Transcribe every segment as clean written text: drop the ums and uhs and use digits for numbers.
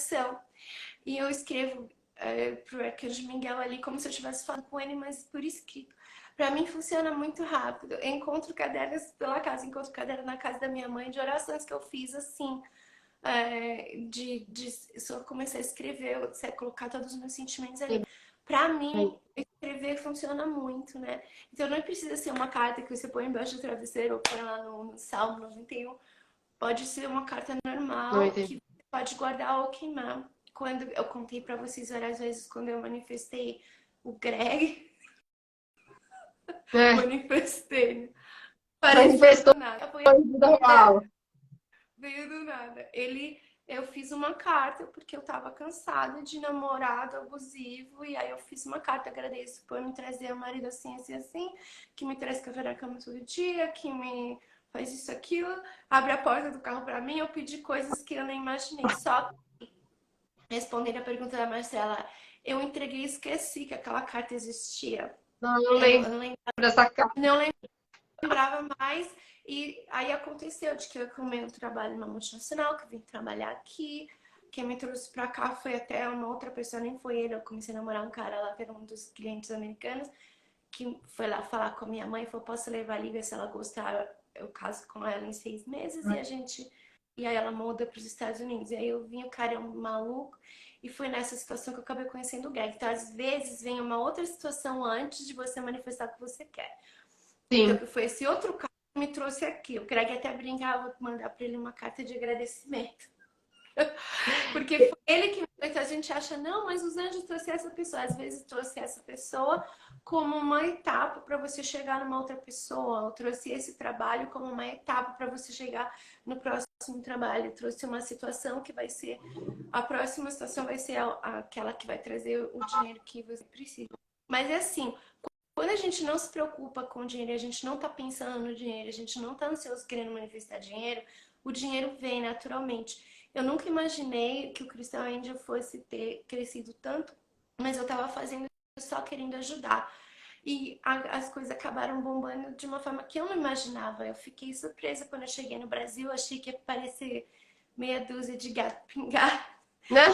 oração. E eu escrevo pro Arcanjo Miguel ali como se eu estivesse falando com ele, mas por escrito. Pra mim funciona muito rápido. Eu encontro cadernos pela casa, encontro caderno na casa da minha mãe de orações que eu fiz assim. Só comecei a escrever, colocar todos os meus sentimentos ali. Pra mim, escrever funciona muito, né? Então não precisa ser uma carta que você põe embaixo do travesseiro ou põe lá no Salmo 91. Pode ser uma carta normal que você pode guardar ou queimar. Quando eu contei pra vocês várias vezes, quando eu manifestei o Greg, manifestei. Pareceu Manifestou do nada. em vida real. Veio do nada. Eu fiz uma carta porque eu tava cansada de namorado abusivo. E aí eu fiz uma carta, agradeço por me trazer um marido assim, assim, assim, que me traz café na cama todo dia, que me faz isso, aquilo, abre a porta do carro pra mim. Eu pedi coisas que eu nem imaginei. Só respondendo a pergunta da Marcela, eu entreguei e esqueci que aquela carta existia. Não lembro Eu não dessa carta. lembrava mais. E aí aconteceu de que eu arrumei um trabalho numa multinacional, que eu vim trabalhar aqui. Quem me trouxe pra cá foi até uma outra pessoa, nem foi ele. Eu comecei a namorar um cara lá, que era um dos clientes americanos, que foi lá falar com a minha mãe, falou, posso levar a Lívia, se ela gostar, eu caso com ela em 6 meses. E aí ela muda para os Estados Unidos. E aí eu vim, o cara é um maluco. E foi nessa situação que eu acabei conhecendo o Greg. Então, às vezes, vem uma outra situação antes de você manifestar o que você quer. Sim. Então, foi esse outro cara que me trouxe aqui. O Greg até brincava, vou mandar para ele uma carta de agradecimento. Porque foi ele que... Então a gente acha, não, mas os anjos trouxeram essa pessoa. Às vezes trouxe essa pessoa como uma etapa para você chegar numa outra pessoa. Eu trouxe esse trabalho como uma etapa para você chegar no próximo trabalho. Eu trouxe uma situação que vai ser... A próxima situação vai ser aquela que vai trazer o dinheiro que você precisa. Mas é assim, quando a gente não se preocupa com o dinheiro, a gente não tá pensando no dinheiro, a gente não tá ansioso querendo manifestar dinheiro, o dinheiro vem naturalmente. Eu nunca imaginei que o Crystal Angel fosse ter crescido tanto, mas eu tava fazendo só querendo ajudar. E as coisas acabaram bombando de uma forma que eu não imaginava. Eu fiquei surpresa quando eu cheguei no Brasil, achei que ia parecer meia dúzia de gato pingado. Né?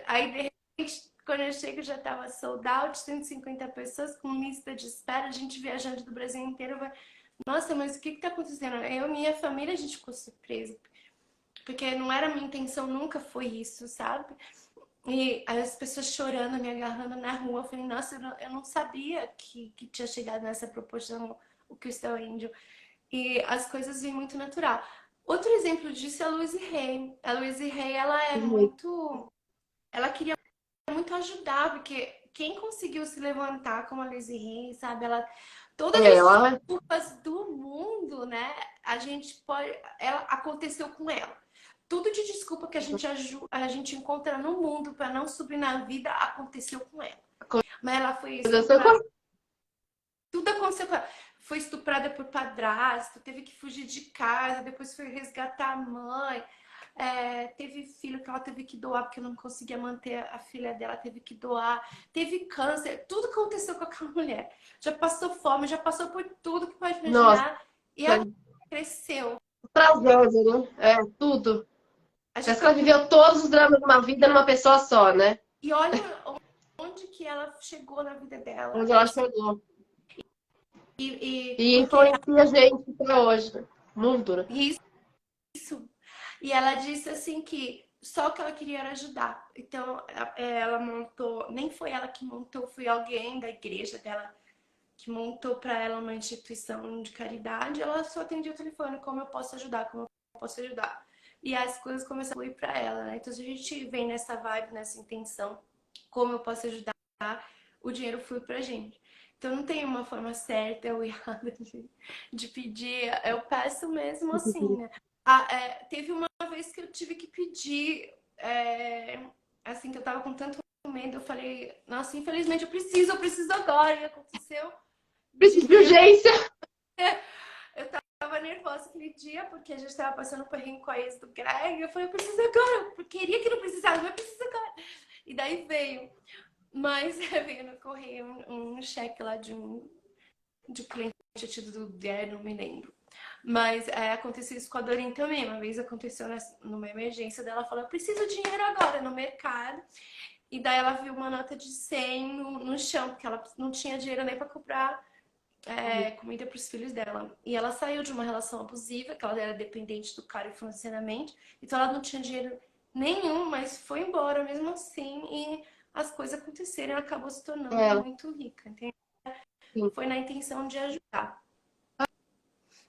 Aí, de repente, quando eu chego, já tava sold out, 150 pessoas com lista de espera, a gente viajando do Brasil inteiro. Nossa, mas o que que tá acontecendo? Eu e minha família, a gente ficou surpresa. Porque não era a minha intenção, nunca foi isso, sabe? E as pessoas chorando, me agarrando na rua. Eu falei, nossa, eu não sabia que tinha chegado nessa proporção o Crystal Angel. E as coisas vêm muito natural. Outro exemplo disso é a Louise Hay. A Louise Hay, ela é muito... Ela queria muito ajudar, porque quem conseguiu se levantar como a Louise Hay, sabe? Ela... Todas as Ela, desculpas do mundo, né? A gente pode... Ela aconteceu com ela. Tudo de desculpa que a gente encontra no mundo para não subir na vida aconteceu com ela. Mas ela foi estuprada. Tudo aconteceu com ela. Foi estuprada por padrasto, teve que fugir de casa, depois foi resgatar a mãe. Teve filho que ela teve que doar porque não conseguia manter a filha dela, teve que doar. Teve câncer, tudo aconteceu com aquela mulher. Já passou fome, já passou por tudo que pode nossa, imaginar. E ela cresceu. tragédia, né? É, tudo. A Parece gente... que ela viveu todos os dramas de uma vida numa pessoa só, né? E olha onde que ela chegou na vida dela. Onde ela chegou. E Porque influencia a gente até hoje. Muito, né? isso. E ela disse assim que só o que ela queria era ajudar. Então ela montou, nem foi ela que montou, foi alguém da igreja dela que montou para ela uma instituição de caridade. Ela só atendia o telefone, como eu posso ajudar, como eu posso ajudar. E as coisas começaram a fluir para ela, né? Então se a gente vem nessa vibe, nessa intenção, como eu posso ajudar, o dinheiro flui pra gente. Então não tem uma forma certa ou errada de pedir. Eu peço mesmo assim, né? Teve uma vez que eu tive que pedir, assim, que eu tava com tanto medo, eu falei, nossa, infelizmente eu preciso agora. E aconteceu Preciso de de urgência. eu tava nervosa aquele dia, porque a gente tava passando por com a ex do Greg. Eu falei, eu preciso agora. Eu queria que não precisasse, mas eu preciso agora. E daí veio. Mas veio no correio um cheque lá de um cliente tido do Dare, não me lembro. Mas aconteceu isso com a Doreen também. Uma vez aconteceu numa emergência dela, falou, eu preciso de dinheiro agora no mercado. E daí ela viu uma nota de 100 no chão, porque ela não tinha dinheiro nem para comprar comida para os filhos dela. E ela saiu de uma relação abusiva, que ela era dependente do cara financeiramente, então ela não tinha dinheiro nenhum, mas foi embora mesmo assim e as coisas aconteceram e ela acabou se tornando É, muito rica, entendeu? sim. Foi na intenção de ajudar.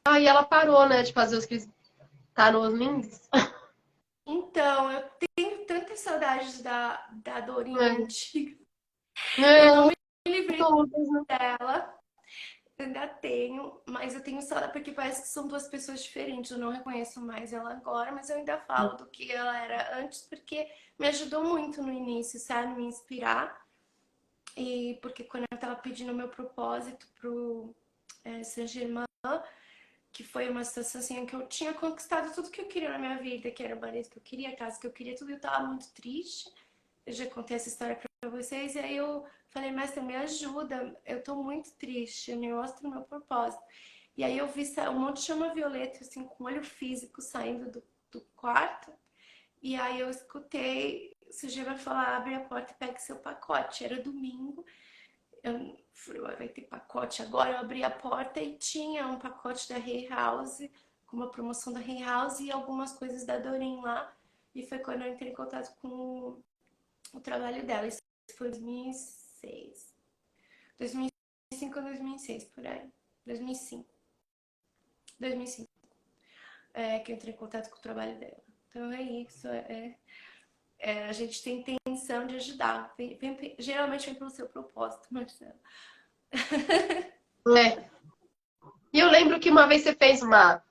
Ah, e ela parou, né, de fazer os cristãos lindos. Então, eu tenho tantas saudades da Dorinha É. antiga. Eu não Não, me livrei todas, né? dela. Ainda tenho, mas eu tenho saudade porque parece que são duas pessoas diferentes. Eu não reconheço mais ela agora, mas eu ainda falo do que ela era antes porque me ajudou muito no início, sabe? Me inspirar. E porque quando eu tava pedindo o meu propósito pro Saint-Germain, que foi uma situação assim que eu tinha conquistado tudo que eu queria na minha vida, que era o marido que eu queria, a casa que eu queria, tudo, eu tava muito triste. Eu já contei essa história pra vocês, e aí eu falei, mestre, me ajuda, eu tô muito triste, me mostra o meu propósito. E aí eu vi um monte de chama violeta, assim, com olho físico saindo do quarto, e aí eu escutei o sujeito vai falar, abre a porta e pegue seu pacote. Era domingo, eu falei, vai ter pacote agora. Eu abri a porta e tinha um pacote da Hay House, com uma promoção da Hay House e algumas coisas da Doreen lá. E foi quando eu entrei em contato com o trabalho dela. Isso foi em 2006. 2005 ou 2006, por aí. 2005. 2005. Que eu entrei em contato com o trabalho dela. Então é isso. A gente tem intenção de ajudar. Geralmente vem pelo seu propósito, Marcelo. É. E eu lembro que uma vez você fez uma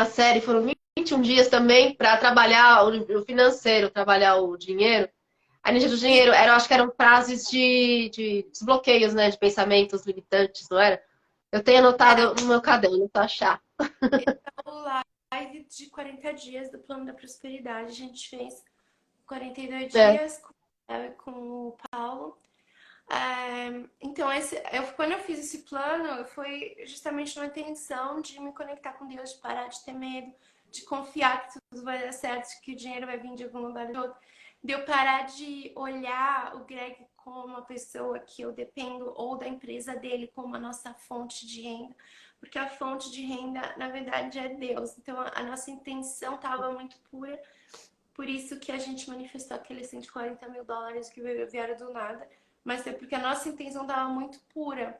série, foram 21 dias também, para trabalhar o financeiro, trabalhar o dinheiro. A ninja do E dinheiro, acho que eram frases de desbloqueios, né? De pensamentos limitantes, não era? Eu tenho anotado no meu caderno para achar. o live de 40 dias do Plano da Prosperidade. A gente fez 42 É. dias com o Paulo. Então, quando eu fiz esse plano, foi justamente uma intenção de me conectar com Deus, de parar de ter medo, de confiar que tudo vai dar certo, que o dinheiro vai vir de algum lugar ou de outro, de eu parar de olhar o Greg como uma pessoa que eu dependo ou da empresa dele como a nossa fonte de renda, porque a fonte de renda, na verdade, é Deus. Então, a nossa intenção estava muito pura, por isso que a gente manifestou aqueles 140 mil dólares que vieram do nada, mas é porque a nossa intenção estava muito pura,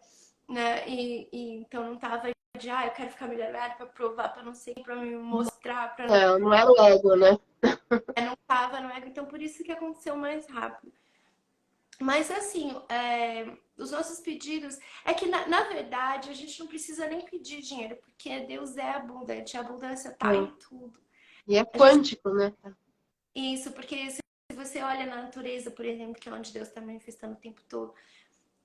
né? E então não estava de, eu quero ficar milionário para provar, para não sei, para me mostrar, para não. Não, não era o ego, né? Não estava, não é? Então por isso que aconteceu mais rápido. Mas assim, os nossos pedidos. É que na verdade a gente não precisa nem pedir dinheiro, porque Deus é abundante, a abundância está em tudo. E é A gente quântico, né? Isso, porque se você olha na natureza, por exemplo, que é onde Deus está manifestando o tempo todo,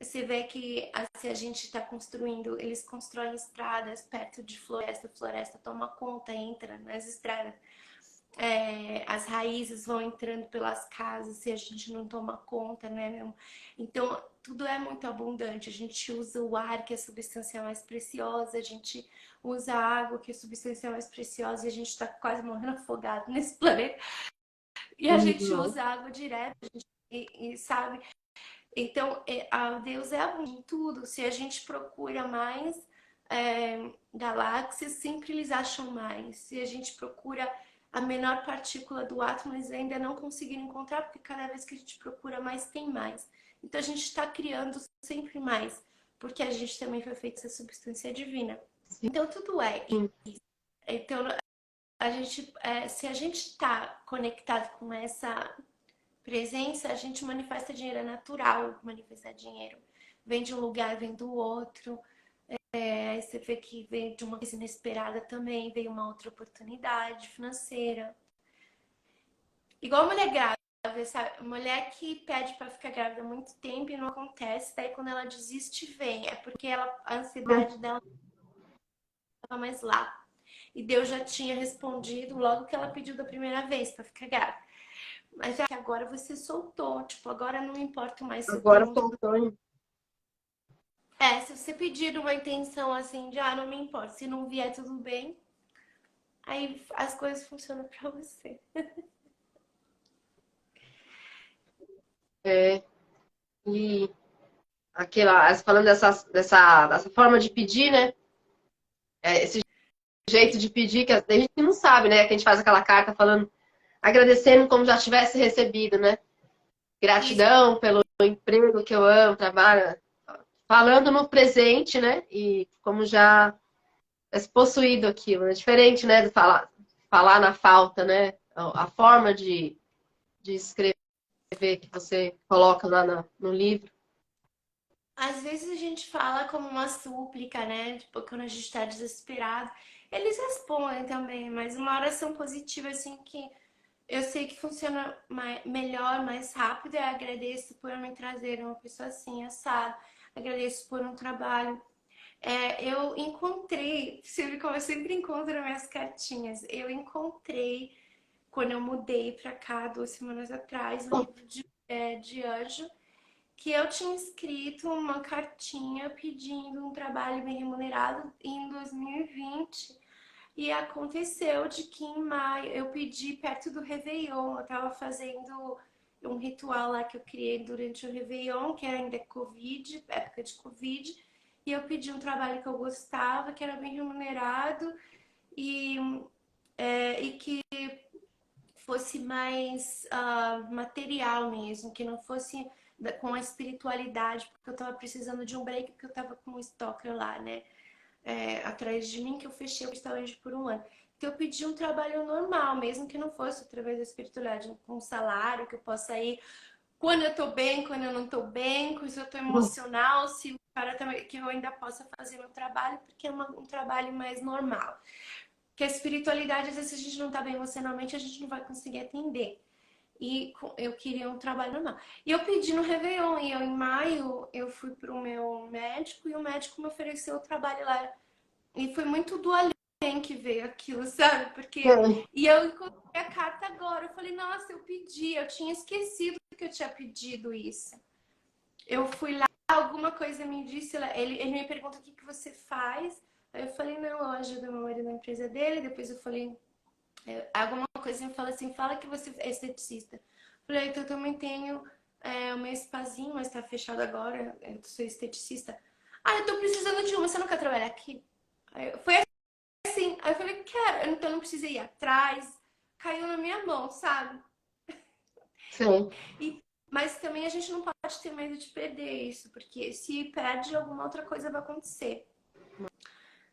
você vê que se a gente está construindo, eles constroem estradas perto de floresta, floresta toma conta, entra nas estradas. As raízes vão entrando pelas casas se a gente não toma conta, né? Então, tudo é muito abundante. A gente usa o ar, que é a substância mais preciosa, a gente usa a água, que é a substância mais preciosa, e a gente está quase morrendo afogado nesse planeta. E a gente Uhum. usa água direto, sabe? Então, a Deus é abundante em tudo. Se a gente procura mais galáxias, sempre eles acham mais. Se a gente procura a menor partícula do átomo, eles ainda não conseguiram encontrar, porque cada vez que a gente procura mais, tem mais. Então, a gente está criando sempre mais, porque a gente também foi feito essa substância divina. Sim. Então, tudo é. Então, se a gente está conectado com essa presença, a gente manifesta dinheiro, é natural manifestar dinheiro. Vem de um lugar, vem do outro. Aí você vê que vem de uma coisa inesperada também, veio uma outra oportunidade financeira. Igual mulher grávida, sabe? Mulher que pede para ficar grávida há muito tempo e não acontece, daí quando ela desiste, vem. É porque a ansiedade dela não estava mais lá. E Deus já tinha respondido logo que ela pediu da primeira vez para ficar grávida. Mas já que agora você soltou, tipo, agora não importa mais se eu Agora tenho. faltou. Se você pedir uma intenção assim de, não me importa, se não vier tudo bem, aí as coisas funcionam pra você. É, e falando dessa forma de pedir, né? Esse jeito de pedir que a gente não sabe, né? Que a gente faz aquela carta falando, agradecendo como já tivesse recebido, né? Isso. Gratidão pelo emprego que eu amo, trabalho, falando no presente, né? E como já tivesse possuído aquilo, né? Diferente, né? De falar na falta, né? A forma de escrever que você coloca lá no livro. Às vezes a gente fala como uma súplica, né? Tipo, quando a gente tá desesperado. Eles respondem também, mas uma oração positiva, assim, que eu sei que funciona melhor, mais rápido. Eu agradeço por me trazer uma pessoa assim, assado. Agradeço por um trabalho. Eu encontrei, você viu como eu sempre encontro nas minhas cartinhas. Eu encontrei, quando eu mudei pra cá 2 semanas atrás, um livro de anjo, que eu tinha escrito uma cartinha pedindo um trabalho bem remunerado em 2020. E aconteceu de que em maio eu pedi perto do Réveillon. Eu tava fazendo um ritual lá que eu criei durante o Réveillon, que era ainda Covid, época de Covid. E eu pedi um trabalho que eu gostava, que era bem remunerado e, e que fosse mais material mesmo, que não fosse com a espiritualidade, porque eu tava precisando de um break, porque eu tava com um stalker lá, né? Atrás de mim, que eu fechei o restaurante por um ano. Então eu pedi um trabalho normal, mesmo que não fosse através da espiritualidade, com um salário, que eu possa ir quando eu tô bem, quando eu não tô bem, se eu tô emocional, se o cara também, que eu ainda possa fazer meu trabalho, porque é um trabalho mais normal. Que a espiritualidade, às vezes, se a gente não tá bem emocionalmente, a gente não vai conseguir atender. E eu queria um trabalho normal. E eu pedi no Réveillon, e eu em maio eu fui pro meu médico e o médico me ofereceu o trabalho lá. E foi muito do além que veio aquilo, sabe? Porque. E eu encontrei a carta agora. Eu falei, nossa, eu pedi, eu tinha esquecido que eu tinha pedido isso. Eu fui lá, alguma coisa me disse, ele me perguntou o que, que você faz. Aí eu falei, não, eu ajudo meu marido na empresa dele. Depois eu falei, alguma coisa me fala assim, fala que você é esteticista. Eu falei, então eu também tenho o meu spazinho, mas tá fechado agora, eu sou esteticista. Eu tô precisando de uma, você não quer trabalhar aqui? Foi assim, aí eu falei, quero, então eu não precisei ir atrás, caiu na minha mão, sabe? Sim. E, mas também a gente não pode ter medo de perder isso, porque se perde, alguma outra coisa vai acontecer.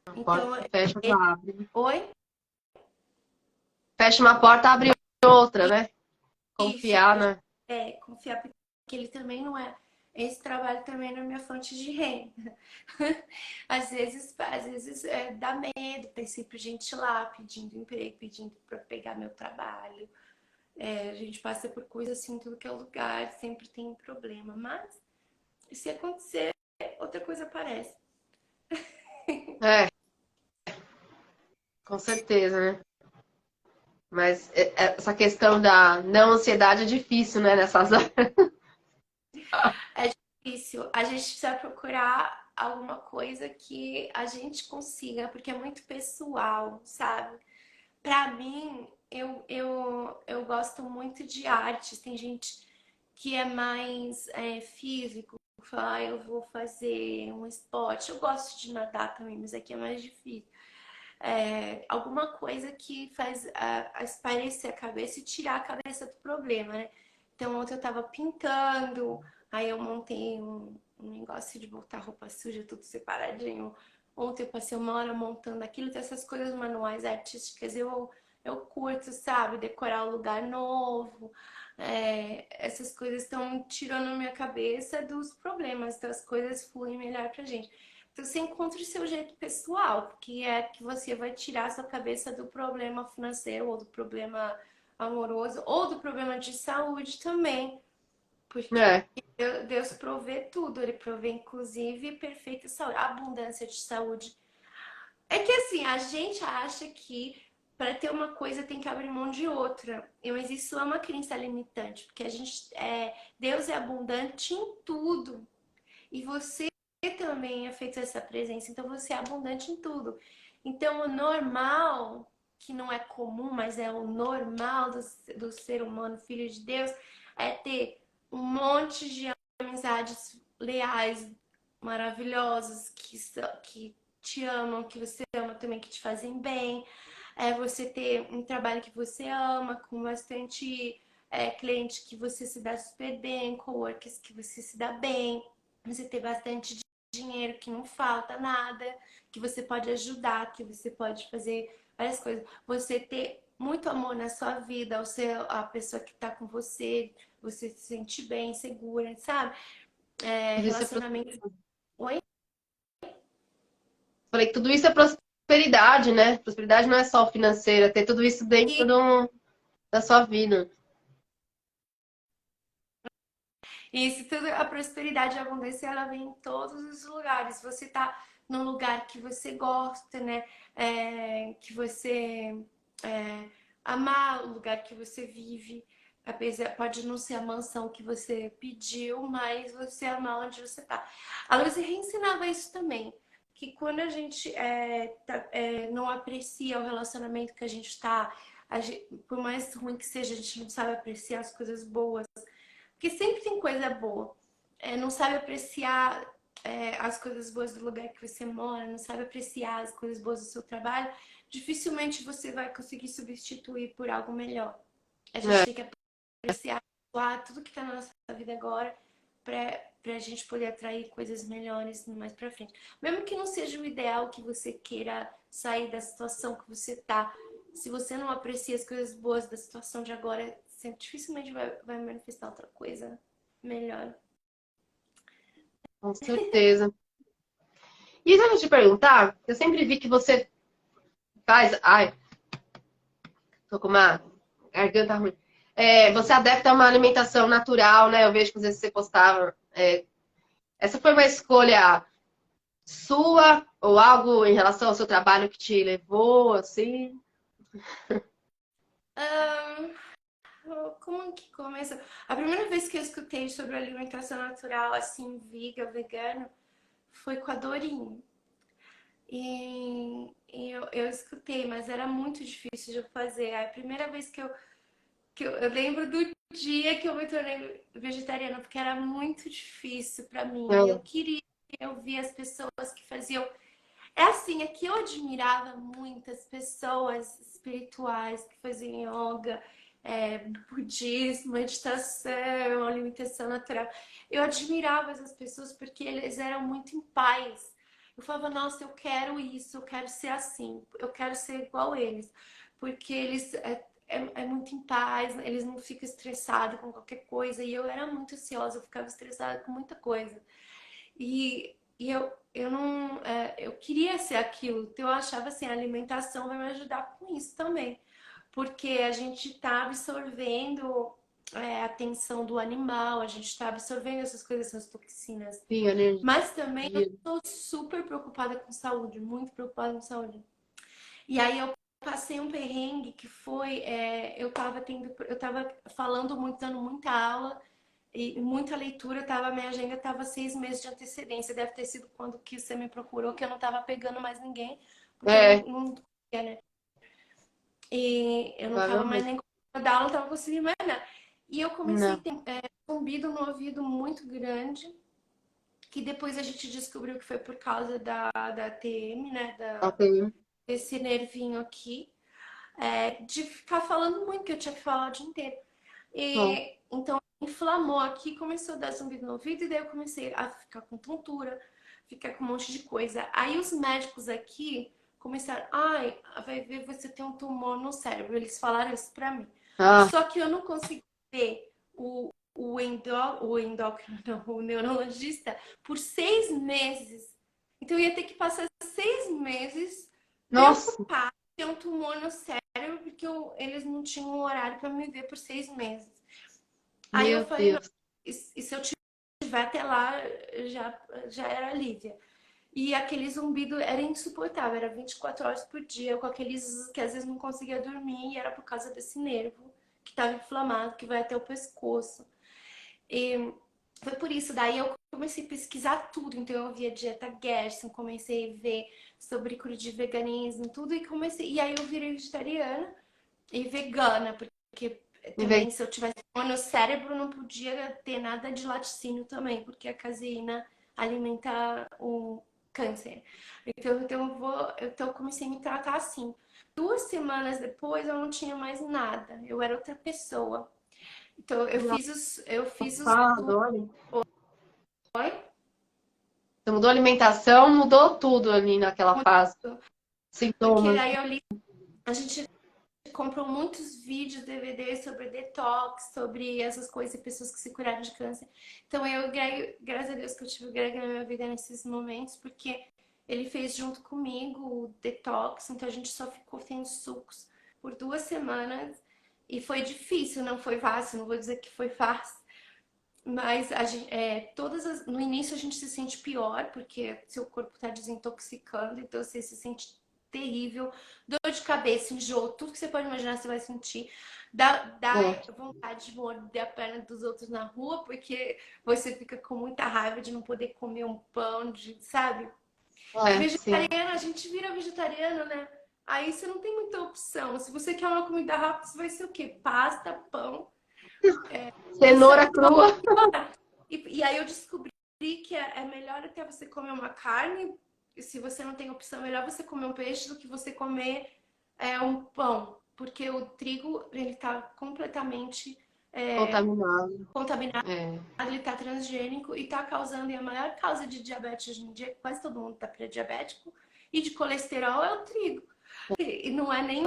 Porta Então, fecha, outra abre. oi? Fecha uma porta, abre outra, né? Isso, Confiar, né? confiar, porque ele também não é. Esse trabalho também não é minha fonte de renda. Às vezes dá medo, tem sempre gente lá pedindo emprego, pedindo para pegar meu trabalho. A gente passa por coisas assim em tudo que é lugar, sempre tem um problema. Mas se acontecer, outra coisa aparece. É, com certeza, né? Mas essa questão da não ansiedade é difícil, né? Nessas horas. É difícil. A gente precisa procurar alguma coisa que a gente consiga, porque é muito pessoal, sabe? Pra mim, eu gosto muito de artes. Tem gente que é mais físico, fala, eu vou fazer um esporte. Eu gosto de nadar também, mas aqui é mais difícil. Alguma coisa que faz espairecer a cabeça e tirar a cabeça do problema, né? Então, ontem eu tava pintando, aí eu montei um negócio de botar roupa suja, tudo separadinho. Ontem eu passei uma hora montando aquilo, então essas coisas manuais artísticas eu curto, sabe? Decorar o lugar novo. Essas coisas estão tirando a minha cabeça dos problemas, então as coisas fluem melhor pra gente. Então, você encontra o seu jeito pessoal, que é que você vai tirar a sua cabeça do problema financeiro, ou do problema amoroso, ou do problema de saúde também. Porque É, Deus provê tudo, Ele provê inclusive perfeita saúde, abundância de saúde. É que assim, a gente acha que para ter uma coisa tem que abrir mão de outra. Mas isso é uma crença limitante, porque Deus é abundante em tudo. E você também é feito essa presença, então você é abundante em tudo. Então o normal, que não é comum, mas é o normal do ser humano, filho de Deus, é ter um monte de amizades leais, maravilhosas, que te amam, que você ama também, que te fazem bem. É você ter um trabalho que você ama, com bastante cliente que você se dá super bem, coworkers que você se dá bem. Você ter bastante dinheiro, que não falta nada, que você pode ajudar, que você pode fazer várias coisas. Você ter muito amor na sua vida, ao ser a pessoa que tá com você, você se sente bem, segura, sabe? Tudo isso é Relacionamento. Oi? Falei que tudo isso é prosperidade, né? Prosperidade não é só financeira, ter tudo isso dentro da sua vida. Isso, tudo, a prosperidade e a abundância, ela vem em todos os lugares. Você tá num lugar que você gosta, né? Que você amar o lugar que você vive. Apesar, pode não ser a mansão que você pediu, mas você amar onde você tá. A Luísa reensinava isso também. Que quando a gente não aprecia o relacionamento que a gente tá, por mais ruim que seja, a gente não sabe apreciar as coisas boas. Porque sempre tem coisa boa. Não sabe apreciar as coisas boas do lugar que você mora, não sabe apreciar as coisas boas do seu trabalho, dificilmente você vai conseguir substituir por algo melhor. A gente É, tem que apreciar tudo que está na nossa vida agora para a gente poder atrair coisas melhores mais para frente. Mesmo que não seja o ideal que você queira sair da situação que você tá, se você não aprecia as coisas boas da situação de agora, você dificilmente vai manifestar outra coisa melhor. com certeza. E deixa eu te perguntar, eu sempre vi que você faz. Ai, tô com uma garganta ruim. Você adepta a uma alimentação natural, né? Eu vejo que às vezes você postava. Essa foi uma escolha sua ou algo em relação ao seu trabalho que te levou, assim? Ahn, como que começa? A primeira vez que eu escutei sobre alimentação natural, assim, vegano, foi com a Dorinha. E eu escutei, mas era muito difícil de eu fazer. A primeira vez eu lembro do dia que eu me tornei vegetariana, porque era muito difícil para mim. Eu É. queria, eu via as pessoas que faziam. É assim, é que eu admirava muitas pessoas espirituais que faziam yoga, budismo, meditação, alimentação natural. Eu admirava essas pessoas porque eles eram muito em paz. Eu falava, nossa, eu quero isso, eu quero ser assim, eu quero ser igual eles. Porque eles é muito em paz, eles não ficam estressados com qualquer coisa. E eu era muito ansiosa, eu ficava estressada com muita coisa. E eu não. Eu queria ser aquilo. Então eu achava assim, a alimentação vai me ajudar com isso também. Porque a gente está absorvendo a atenção do animal, a gente está absorvendo essas coisas, essas toxinas. Sim, energia. Mas também eu estou super preocupada com saúde, muito preocupada com saúde. E aí eu passei um perrengue que foi, eu tava falando muito, dando muita aula e muita leitura, minha agenda tava 6 meses de antecedência. Deve ter sido quando que você me procurou, que eu não tava pegando mais ninguém, porque eu É, não conseguia, né? E eu não tava mais provavelmente. nem conseguindo dar aula, não tava conseguindo mais nada. E eu comecei a Não. ter um zumbido no ouvido muito grande, que depois a gente descobriu que foi por causa da TM, né? Ok. Desse nervinho aqui. De ficar falando muito, que eu tinha que falar o dia inteiro. Bom. E então inflamou aqui, começou a dar zumbido no ouvido, e daí eu comecei a ficar com tontura, ficar com um monte de coisa. Aí os médicos aqui começaram, ai, vai ver, você tem um tumor no cérebro. Eles falaram isso pra mim. Ah, Só que eu não consegui ver o endócrino, não, o neurologista, por 6 meses. Então eu ia ter que passar 6 meses nossa, preocupada ter um tumor no cérebro, porque eles não tinham um horário para me ver por 6 meses. Aí eu meu falei, não, Deus. e se eu tiver até lá, já era Lívia. E aquele zumbido era insuportável, era 24 horas por dia, com aqueles que às vezes não conseguia dormir, e era por causa desse nervo que estava inflamado, que vai até o pescoço. E foi por isso, daí eu comecei a pesquisar tudo, então eu via dieta Gerson, comecei a ver sobre cura de veganismo, tudo, e comecei, e aí eu virei vegetariana e vegana, porque E veio. também se eu tivesse no cérebro não podia ter nada de laticínio também, porque a caseína alimenta o câncer. Então eu comecei a me tratar assim. 2 semanas depois eu não tinha mais nada, eu era outra pessoa. Então eu fiz os Engraçado, olha. Oi? Você mudou a alimentação, mudou tudo ali naquela fase. Porque Sintomas. aí eu li, a gente comprou muitos vídeos, DVDs sobre detox, sobre essas coisas, pessoas que se curaram de câncer. Então graças a Deus que eu tive o Greg na minha vida nesses momentos, porque ele fez junto comigo o detox, então a gente só ficou tendo sucos por 2 semanas e foi difícil, não foi fácil, não vou dizer que foi fácil. Mas no início a gente se sente pior, porque seu corpo está desintoxicando, então você se sente terrível, dor de cabeça, enjoo, tudo que você pode imaginar você vai sentir. Dá É, vontade de morder a perna dos outros na rua, porque você fica com muita raiva de não poder comer um pão, sabe? sim. Vegetariano, a gente vira vegetariano, né? Aí você não tem muita opção. Se você quer uma comida rápida, você vai ser o quê? Pasta, pão. Isso é Cenoura pior. crua. E aí eu descobri que é melhor até você comer uma carne, e se você não tem opção, é melhor você comer um peixe do que você comer um pão. Porque o trigo, ele tá completamente Contaminado. contaminado, É. ele tá transgênico e tá causando, e a maior causa de diabetes hoje em dia, quase todo mundo tá pré-diabético, e de colesterol é o trigo. E não é nem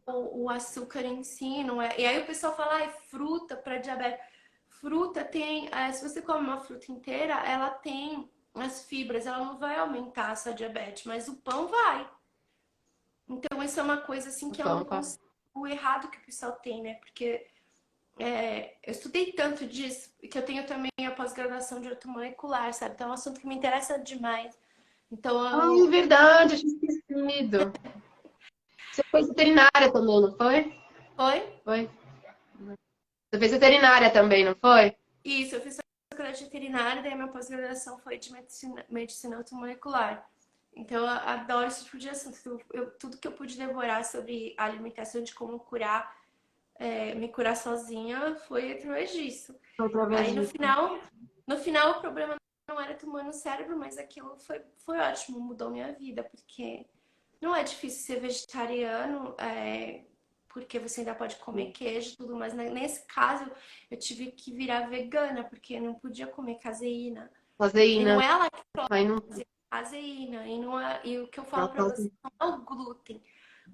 o açúcar em si, não é. E aí o pessoal fala, ah, é fruta para diabetes. Fruta tem, se você come uma fruta inteira, ela tem as fibras, ela não vai aumentar a sua diabetes, mas o pão vai. Então isso é uma coisa assim que é um Então, pá. conceito errado que o pessoal tem, né? Porque eu estudei tanto disso que eu tenho também a pós-graduação de ortomolecular, sabe? Então é um assunto que me interessa demais. Então Ai, é verdade, eu tinha esquecido. Você fez veterinária também, não foi? foi Foi. Você fez veterinária também, não foi? isso, eu fiz faculdade veterinária, daí minha pós-graduação foi de medicina automolecular. Então, eu adoro esse tipo de assunto. Tudo que eu pude devorar sobre a alimentação, de como curar, me curar sozinha, foi através disso. Foi através Aí, disso. no final, o problema não era tumor no cérebro, mas aquilo foi ótimo, mudou minha vida, porque não é difícil ser vegetariano, porque você ainda pode comer queijo e tudo, mas nesse caso eu tive que virar vegana, porque eu não podia comer caseína. E não Caseína. é a lactose, Aí não. é caseína. E o que eu falo pra você Lactose. não é o glúten.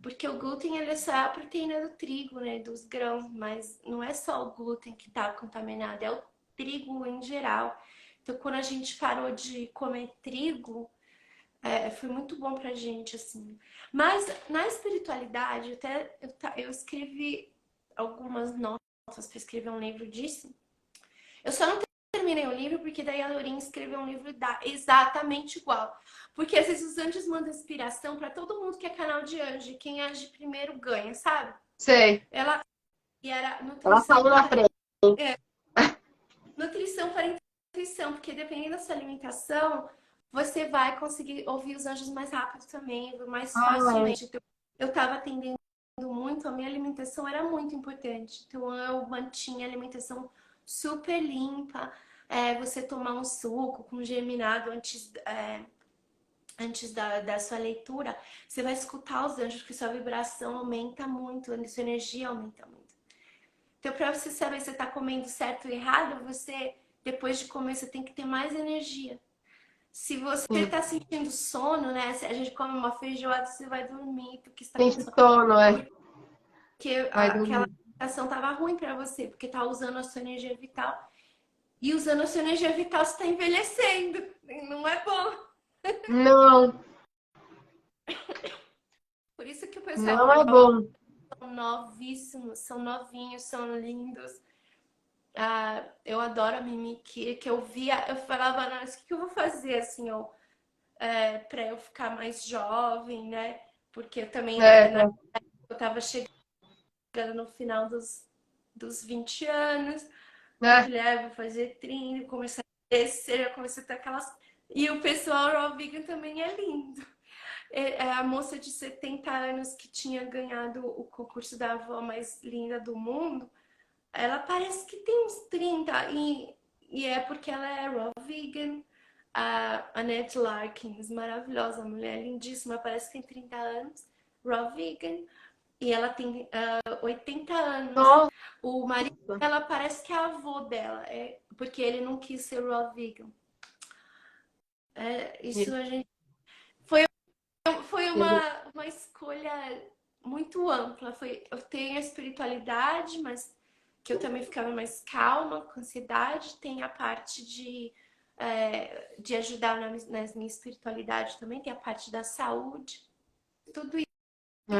Porque o glúten ele é só a proteína do trigo, né? Dos grãos, mas não é só o glúten que tá contaminado, é o trigo em geral. Então, quando a gente parou de comer trigo, foi muito bom pra gente, assim. Mas na espiritualidade, eu escrevi algumas notas para escrever um livro disso. Eu só não terminei o livro porque daí a Lorinha escreveu um livro exatamente igual. Porque às vezes os anjos mandam inspiração para todo mundo que é canal de anjo. E quem age primeiro ganha, sabe? Sei. Ela e era Ela nutrição falou na para frente. nutrição para intuição, porque dependendo da sua alimentação, você vai conseguir ouvir os anjos mais rápido também, mais Ah, facilmente. Então, eu estava atendendo muito, a minha alimentação era muito importante. Então, eu mantinha a alimentação super limpa. Você tomar um suco com germinado antes da sua leitura, você vai escutar os anjos, porque sua vibração aumenta muito, a sua energia aumenta muito. Então, para você saber se você está comendo certo ou errado, depois de comer, você tem que ter mais energia. Se você sim. está sentindo sono, né? Se a gente come uma feijoada, você vai dormir porque está com Sente sono. sono, é. Porque Vai aquela dormir. alimentação estava ruim para você, porque está usando a sua energia vital. E usando a sua energia vital, você está envelhecendo. E não é bom. Não, Por isso que o pessoal não mais é jovem bom. são novíssimos, são novinhos, são lindos. Eu adoro a Mimi, que eu via, eu falava, nossa, o que eu vou fazer assim, para eu ficar mais jovem, né? Porque eu também É, eu tava chegando no final dos 20 anos. Eu É. falei, ah, eu vou fazer trilha, começar a descer, eu comecei a ter aquelas... E o pessoal raw vegan também é lindo. É a moça de 70 anos que tinha ganhado o concurso da avó mais linda do mundo. Ela parece que tem uns 30 e é porque ela é raw vegan. A Annette Larkins, maravilhosa, mulher lindíssima, parece que tem 30 anos, raw vegan. E ela tem 80 anos. Nossa. O marido dela parece que é avô dela, porque ele não quis ser raw vegan. Isso a gente foi uma escolha muito ampla. Eu tenho a espiritualidade, mas que eu também ficava mais calma, com ansiedade. Tem a parte de ajudar na minha espiritualidade também, tem a parte da saúde. Tudo É.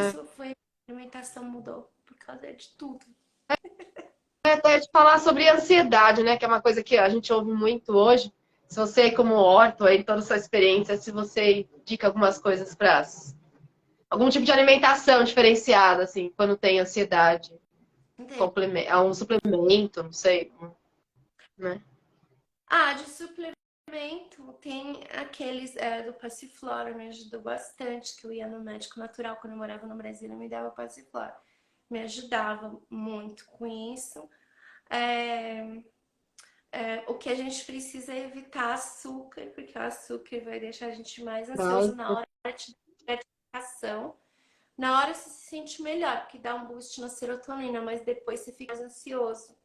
isso foi, a alimentação mudou por causa de tudo. Até te falar sobre ansiedade, né? Que é uma coisa que a gente ouve muito hoje. Se você, como orto, aí, toda a sua experiência, se você indica algumas coisas para algum tipo de alimentação diferenciada, assim, quando tem ansiedade, Entende? um suplemento, não sei, né? De suplemento tem aqueles do Passiflora, me ajudou bastante, que eu ia no médico natural quando eu morava no Brasil, ele me dava Passiflora. Me ajudava muito com isso. É, o que a gente precisa é evitar açúcar, porque o açúcar vai deixar a gente mais ansioso na hora de gratificação. Na hora você se sente melhor, porque dá um boost na serotonina, mas depois você fica mais ansioso.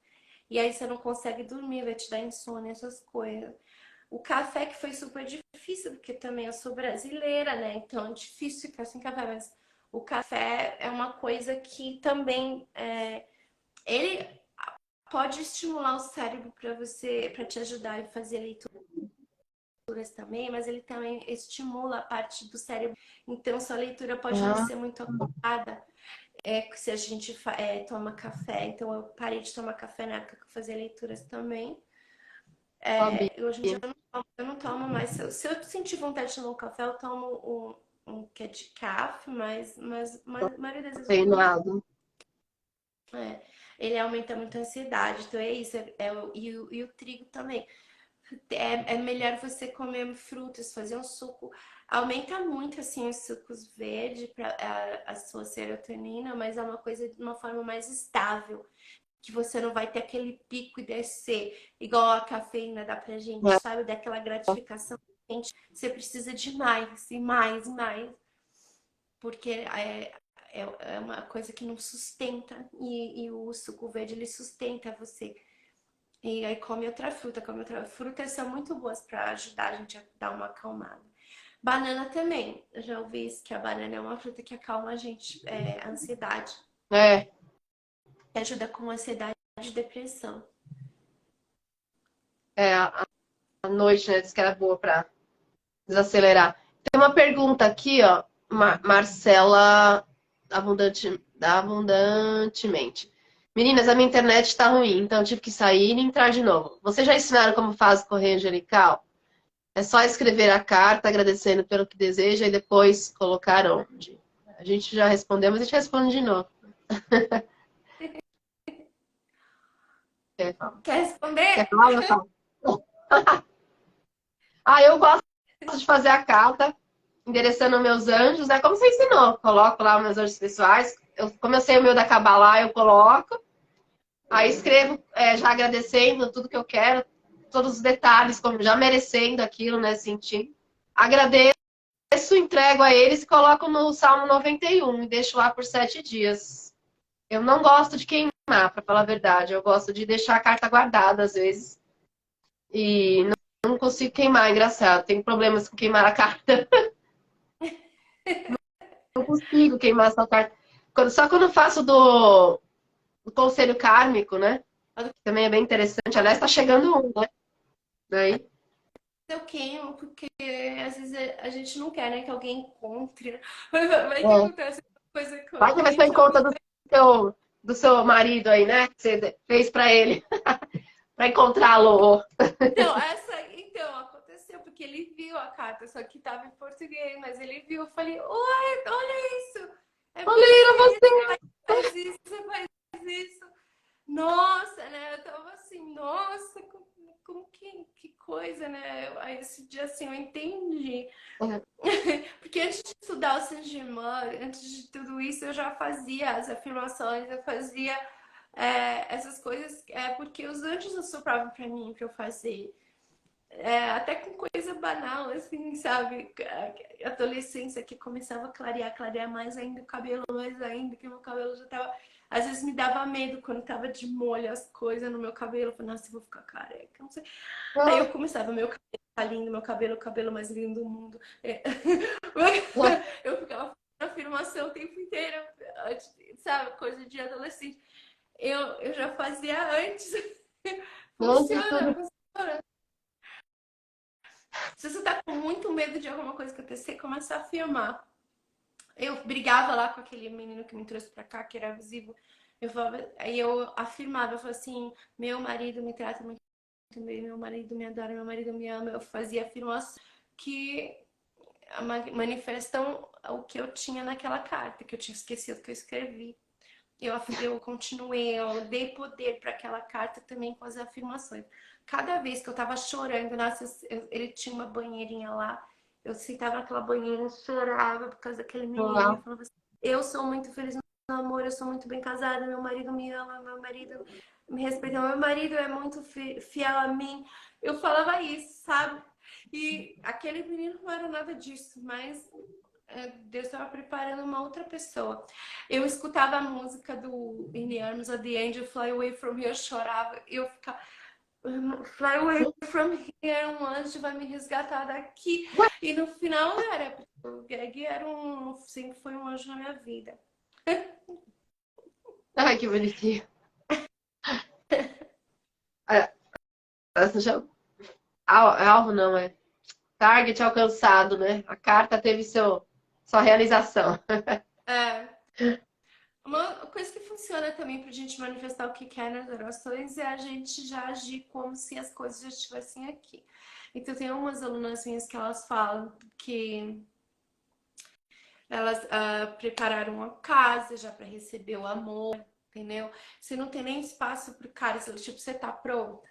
E aí você não consegue dormir, vai te dar insônia, essas coisas. O café que foi super difícil, porque também eu sou brasileira, né? Então é difícil ficar sem café, mas o café é uma coisa que também ele pode estimular o cérebro para você, para te ajudar a fazer leituras também, mas ele também estimula a parte do cérebro. Então sua leitura pode não Ah, ser muito acurada. Se a gente toma café, então eu parei de tomar café na época que eu fazia leituras também. sabia. Hoje em dia eu não tomo mais. Se eu sentir vontade de tomar um café, eu tomo um que é de café, mas a maioria das vezes eu tomo. Treinado. Ele aumenta muito a ansiedade, então é isso. E o trigo também. É melhor você comer frutas, fazer um suco. Aumenta muito assim os sucos verdes para a sua serotonina, mas é uma coisa de uma forma mais estável, que você não vai ter aquele pico e descer, igual a cafeína dá pra gente, É. sabe? Daquela gratificação quente. Você precisa de mais, e mais, e mais, porque é uma coisa que não sustenta, e o suco verde ele sustenta você. E aí come outra fruta, come outra. Frutas são muito boas para ajudar a gente a dar uma acalmada. Banana também. Eu já ouvi isso, que a banana é uma fruta que acalma a gente, a ansiedade. É, Que ajuda com ansiedade e depressão. a noite, né? Disse que era boa para desacelerar. Tem uma pergunta aqui, ó. Marcela Abundantemente. Meninas, a minha internet está ruim, então eu tive que sair e entrar de novo. Vocês já ensinaram como faz o correio angelical? É só escrever a carta agradecendo pelo que deseja e depois colocar onde. A gente já respondeu, mas a gente responde de novo. Quer falar? Quer responder? Quer falar? Eu falo. Eu gosto de fazer a carta endereçando meus anjos, né? Como você ensinou. Coloco lá os meus anjos pessoais. Como eu sei o meu da Kabbalah, eu coloco. Aí escrevo já agradecendo tudo que eu quero, todos os detalhes, como já merecendo aquilo, né? Sentindo. Agradeço, entrego a eles e coloco no Salmo 91 e deixo lá por 7 dias. Eu não gosto de queimar, para falar a verdade. Eu gosto de deixar a carta guardada, às vezes. E não consigo queimar, engraçado. Tenho problemas com queimar a carta. Não consigo queimar essa carta. Só quando eu faço do conselho kármico, né? Que também é bem interessante. Aliás, tá chegando um, né? Daí. Eu queimo, porque às vezes a gente não quer, né, que alguém encontre. Né? Vai que É. acontece uma coisa com Vai a que vai ser em gente. conta do seu marido aí, né? Que você fez pra ele. Pra encontrá-lo. Então, aconteceu, porque ele viu a carta, só que tava em português, mas ele viu. Eu falei, oi, olha isso! É Olha, você, você. faz isso, você faz isso. Nossa, né? Eu tava assim, nossa, como que coisa, né? Aí esse dia assim eu entendi. Porque antes de estudar o Saint-Germain, antes de tudo isso, eu já fazia as afirmações, eu fazia essas coisas, porque os anjos assopravam pra mim pra eu fazer. Até com coisa banal, assim, sabe? A adolescência que começava a clarear mais ainda, o cabelo mais ainda, que meu cabelo já tava. Às vezes me dava medo quando tava de molho as coisas no meu cabelo. Eu falei, nossa, eu vou ficar careca, não sei. Aí eu começava, meu cabelo tá lindo, meu cabelo, o cabelo mais lindo do mundo. Eu ficava fazendo afirmação o tempo inteiro, sabe? Coisa de adolescente. Eu já fazia antes. Antes de Funciona, tudo. funciona. Se você tá com muito medo de alguma coisa acontecer, começa a afirmar. Eu brigava lá com aquele menino que me trouxe pra cá, que era visível. Aí eu afirmava, eu falava assim, meu marido me trata muito bem, meu marido me adora, meu marido me ama. Eu fazia afirmações que manifestam o que eu tinha naquela carta, que eu tinha esquecido que eu escrevi. Eu continuei, eu dei poder para aquela carta também com as afirmações. Cada vez que eu tava chorando, nossa, ele tinha uma banheirinha lá, eu sentava naquela banheira, chorava por causa daquele menino, e eu Uau. falava assim, eu sou muito feliz no amor, eu sou muito bem casada, meu marido me ama, meu marido me respeita, meu marido é muito fiel a mim. Eu falava isso, sabe? E aquele menino não era nada disso, mas Deus estava preparando uma outra pessoa. Eu escutava a música do In the Arms of the Angel, Fly Away From Here, eu chorava. Eu ficava, Fly Away From Here, um anjo vai me resgatar daqui. E no final era, o Greg sempre foi um anjo na minha vida. Ai, que bonitinho. Ah, essa já... Alvo não, é target alcançado, né? A carta teve sua realização. É, uma coisa que funciona também pra gente manifestar o que quer nas orações é a gente já agir como se as coisas já estivessem aqui. Então, tem umas alunas minhas que elas falam que elas prepararam a casa já para receber o amor, entendeu? Se não tem nem espaço pro cara, tipo, você tá pronta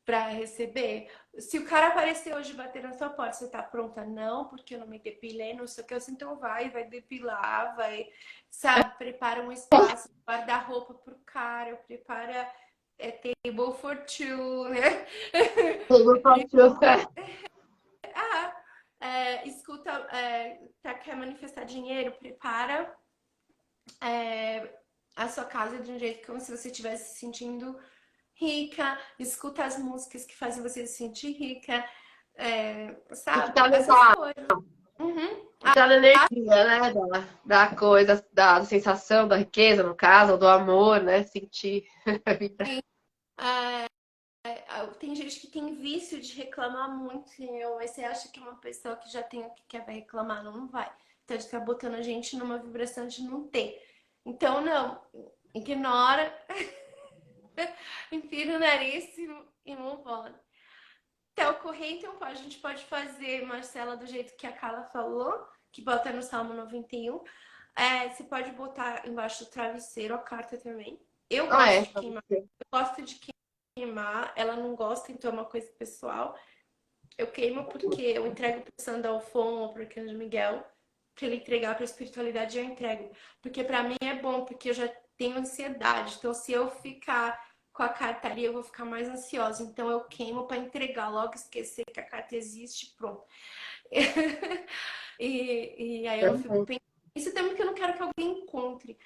para receber? Se o cara aparecer hoje e bater na sua porta, você tá pronta? Não, porque eu não me depilei, não sei o que. Eu então vai depilar, vai, sabe? Prepara um espaço, guarda-roupa pro cara, prepara table for two, né? Pegou partiu. Ah, escuta, quer manifestar dinheiro, prepara a sua casa de um jeito como se você estivesse se sentindo rica, escuta as músicas que fazem você se sentir rica, Tem que sabe? estar Essas nessa, coisas. Uhum. entrar na energia, né? Da coisa, da sensação, da riqueza, no caso, do amor, né? Sentir. É, tem gente que tem vício de reclamar muito, entendeu? Mas você acha que uma pessoa que já tem o que quer vai reclamar? Não, não vai. Então, a gente tá botando a gente numa vibração de não ter. Então, não. Ignora, enfia o nariz e move on. Até ocorrer, então a gente pode fazer, Marcela, do jeito que a Carla falou, que bota no Salmo 91. Você pode botar embaixo do travesseiro a carta também. Eu Ah, gosto é. de queimar. Eu gosto de queimar. Ela não gosta, então é uma coisa pessoal. Eu queimo porque eu entrego para o Sandalfon ou para o Arcanjo Miguel. Para ele entregar para a espiritualidade, eu entrego. Porque para mim é bom, porque eu já tenho ansiedade. Então, se eu ficar com a carta ali, eu vou ficar mais ansiosa. Então, eu queimo para entregar, logo esquecer que a carta existe, pronto. E aí eu não fico pensando. Isso também que eu não quero que alguém encontre.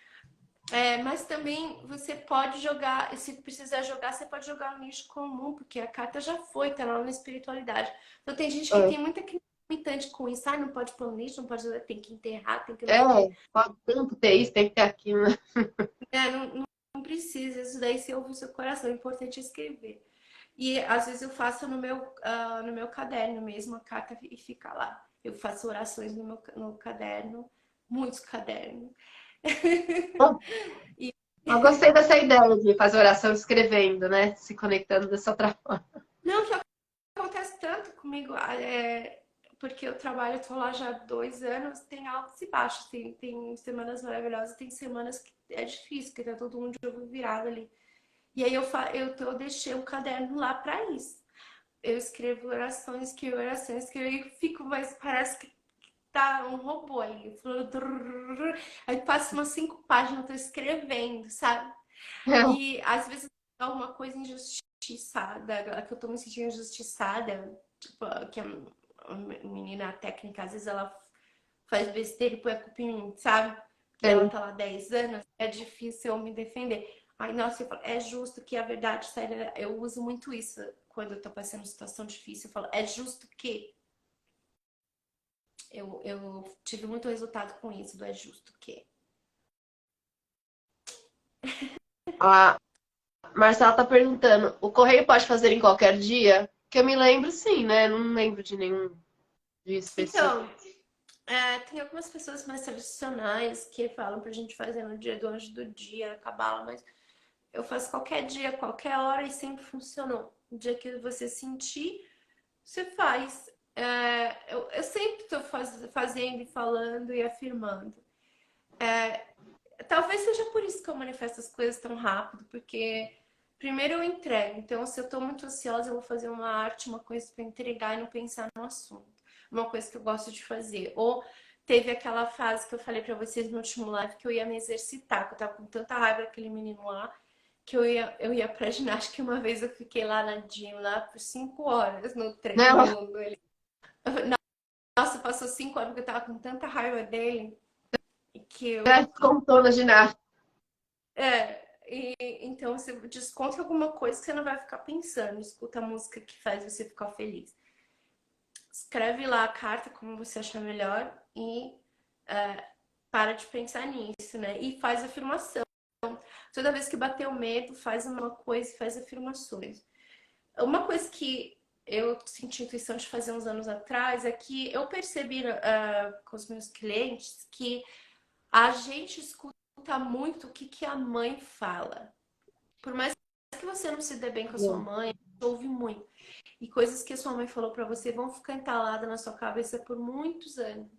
Mas também você pode jogar, se precisar jogar, você pode jogar no lixo comum, porque a carta já foi, tá lá na espiritualidade. Então tem gente que É, tem muita crítica limitante com isso. Não pode pôr no lixo, não pode, tem que enterrar, tem que não é, sei o quê. tem que ter isso, tem que ter aquilo, né? Não precisa, isso daí você ouve o seu coração, o importante é escrever. E às vezes eu faço no meu caderno mesmo, a carta e fica lá. Eu faço orações no caderno, muitos cadernos. E Eu gostei dessa ideia de fazer oração escrevendo, né? Se conectando dessa outra forma. não, que acontece tanto comigo, porque eu trabalho, tô lá já há 2 anos, tem altos e baixos, tem semanas maravilhosas, tem semanas que é difícil, que tá todo mundo de jogo virado ali. E aí eu deixei o caderno lá para isso. Eu escrevo orações, que eu fico, mas parece que tá um robô ali. Aí passa umas 5 páginas, eu tô escrevendo, sabe? E às vezes é uma coisa injustiçada, que eu tô me sentindo injustiçada, tipo, que a menina técnica, às vezes ela faz besteira e põe a culpa em mim, sabe? E ela tá lá 10 anos, é difícil eu me defender. Ai, nossa, eu falo, é justo que a verdade saia. Eu uso muito isso quando eu tô passando situação difícil. Eu falo, é justo que. Eu tive muito resultado com isso, do é justo que. A Marcela tá perguntando, o correio pode fazer em qualquer dia? Que eu me lembro, sim, né? Não lembro de nenhum dia específico. Então, tem algumas pessoas mais tradicionais que falam pra gente fazer no dia do anjo do dia, cabala, mas eu faço qualquer dia, qualquer hora e sempre funcionou. O dia que você sentir, você faz. Eu sempre estou fazendo e falando e afirmando. Talvez seja por isso que eu manifesto as coisas tão rápido, porque primeiro eu entrego. Então, se eu estou muito ansiosa, eu vou fazer uma arte, uma coisa para entregar e não pensar no assunto. Uma coisa que eu gosto de fazer. Ou teve aquela fase que eu falei para vocês no último live que eu ia me exercitar, que eu tava com tanta raiva daquele menino lá, que eu ia pra ginástica e uma vez eu fiquei lá na gym lá por 5 horas no Não, treinando ele. Nossa, passou 5 horas porque eu tava com tanta raiva dele que já eu. contou na ginástica. Então você desconta alguma coisa que você não vai ficar pensando. Escuta a música que faz você ficar feliz. Escreve lá a carta como você achar melhor e para de pensar nisso, né? E faz afirmação. Toda vez que bater o medo, faz uma coisa e faz afirmações. Uma coisa que eu senti intuição de fazer uns anos atrás é que eu percebi com os meus clientes que a gente escuta muito o que a mãe fala. Por mais que você não se dê bem com a sua mãe, ouve muito. E coisas que a sua mãe falou para você vão ficar entaladas na sua cabeça por muitos anos.